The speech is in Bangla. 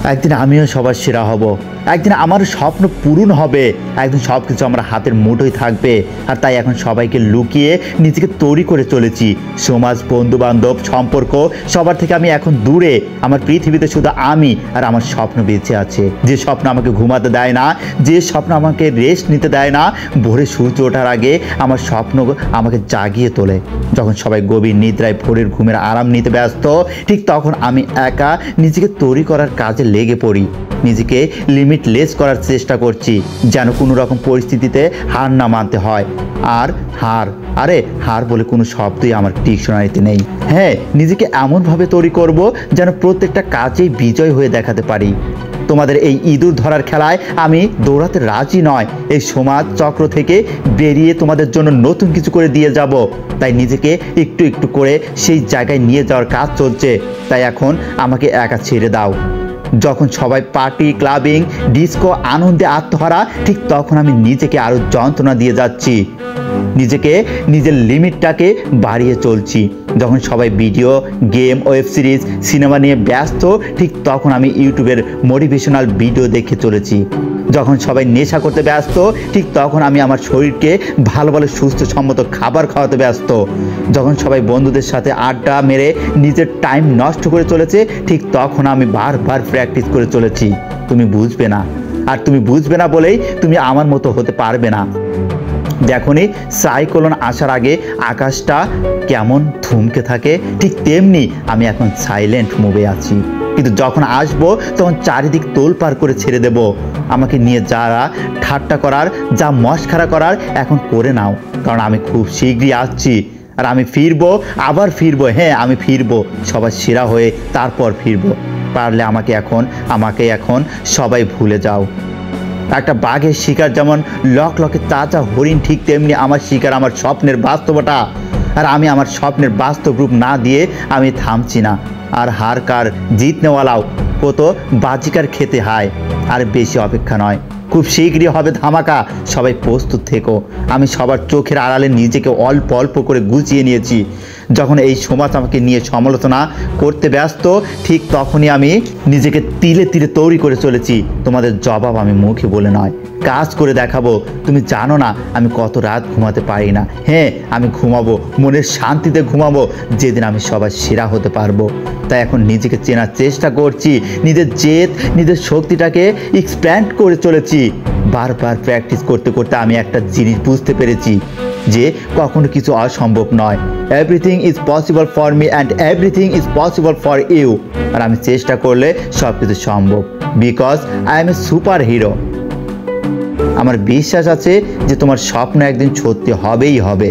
একদিন আমিও সবার সেরা হব, একদিন আমার স্বপ্ন পূরণ হবে, একদিন সব কিছু আমার হাতের মুঠোয় থাকবে। আর তাই এখন সবাইকে লুকিয়ে নিজেকে তৈরি করে চলেছি। সমাজ, বন্ধুবান্ধব, সম্পর্ক সবার থেকে আমি এখন দূরে। আমার পৃথিবীতে শুধু আমি আর আমার স্বপ্ন বেঁচে আছে। যে স্বপ্ন আমাকে ঘুমাতে দেয় না, যে স্বপ্ন আমাকে রেস্ট নিতে দেয় না। ভোরে সূর্য ওঠার আগে আমার স্বপ্ন আমাকে জাগিয়ে তোলে। যখন সবাই গভীর নিদ্রায় ভোরের ঘুমের আরাম নিতে ব্যস্ত, ঠিক তখন আমি একা নিজেকে তৈরি করার কাজে লেগে পড়ি। নিজেকে লিমিটলেস করার চেষ্টা করছি, যেন কোনো রকম পরিস্থিতিতে হার না মানতে হয়। আর হার বলে কোনো শব্দই আমার ডিকশনারিতে নেই। হ্যাঁ, নিজেকে এমনভাবে তৈরি করব যেন প্রত্যেকটা কাজেই বিজয় হয়ে দেখাতে পারি। তোমাদের এই ইঁদুর ধরার খেলায় আমি দৌড়াতে রাজি নয়। এই সমাজ চক্র থেকে বেরিয়ে তোমাদের জন্য নতুন কিছু করে দিয়ে যাব। তাই নিজেকে একটু একটু করে সেই জায়গায় নিয়ে যাওয়ার কাজ চলছে। তাই এখন আমাকে একা ছেড়ে দাও। যখন সবাই পার্টি, ক্লাবিং, ডিস্কো, আনন্দে আত্মহারা, ঠিক তখন আমি নিজেকে আরও যন্ত্রণা দিয়ে যাচ্ছি। নিজের লিমিটটাকে বাড়িয়ে চলছি। যখন সবাই video game, web series, cinema নিয়ে ব্যস্ত, ঠিক তখন আমি ইউটিউবের মোটিভেশনাল ভিডিও দেখে চলেছি। যখন সবাই নেশা করতে ব্যস্ত, ঠিক তখন আমি আমার শরীরকে ভালো ভালো সুস্থসম্মত খাবার খাওয়াতে ব্যস্ত। যখন সবাই বন্ধুদের সাথে আড্ডা মেরে নিজের টাইম নষ্ট করে চলেছে, ঠিক তখন আমি বারবার প্র্যাকটিস করে চলেছি। তুমি বুঝবে না, আর তুমি বুঝবে না বলেই তুমি আমার মতো হতে পারবে না। দেখনি সাইক্লোন আসার আগে আকাশটা কেমন থমকে থাকে, ঠিক তেমনি আমি এখন সাইলেন্ট মুভে আছি। কিন্তু যখন আসবো তখন চারিদিক তোলপাড় করে ছেড়ে দেব। আমাকে নিয়ে যারা ঠাট্টা করার, যা মশখারা করার এখন করে নাও, কারণ আমি খুব শীঘ্রই আসছি। আর আমি ফিরবো, আবার ফিরবো। হ্যাঁ, আমি ফিরবো সবার সেরা হয়ে, তারপর ফিরবো। পারলে আমাকে এখন সবাই ভুলে যাও। একটা বাঘের শিকার যেমন লকে তাজা হরিণ, ঠিক তেমনি আমার শিকার আমার স্বপ্নের বাস্তবতা। আর আমি আমার স্বপ্নের বাস্তব রূপ না দিয়ে আমি থামছি না। আর হার কার জিত নেওয়ালাও কত বাজিকার খেতে হয়। আর বেশি অপেক্ষা নয়, খুব শীঘ্রই হবে ধামাকা। সবাই প্রস্তুত থেকো। আমি সবার চোখের আড়ালে নিজেকে অল্প অল্প করে গুছিয়ে নিয়েছি। যখন এই সমাজ আমাকে নিয়ে সমালোচনা করতে ব্যস্ত, ঠিক তখনই আমি নিজেকে তিলে তিলে তৈরি করে চলেছি। তোমাদের জবাব আমি মুখে বলে নয়, কাজ করে দেখাবো। তুমি জানো না আমি কত রাত ঘুমাতে পারি না। হ্যাঁ, আমি ঘুমাবো, মনের শান্তিতে ঘুমাবো, যেদিন আমি সবার সেরা হতে পারবো। তাই এখন নিজেকে চেনার চেষ্টা করছি। নিজের জেদ, নিজের শক্তিটাকে এক্সপ্যান্ড করে চলেছি। বারবার প্র্যাকটিস করতে করতে আমি একটা জিনিস বুঝতে পেরেছি, যে কখনো কিছু অসম্ভব নয়। Everything is possible for me and everything is possible for you. আর আমি চেষ্টা করলে সব কিছু সম্ভব, because I am a superhero. আমার বিশ্বাস আছে যে তোমার স্বপ্ন একদিন সত্যি হবেই হবে।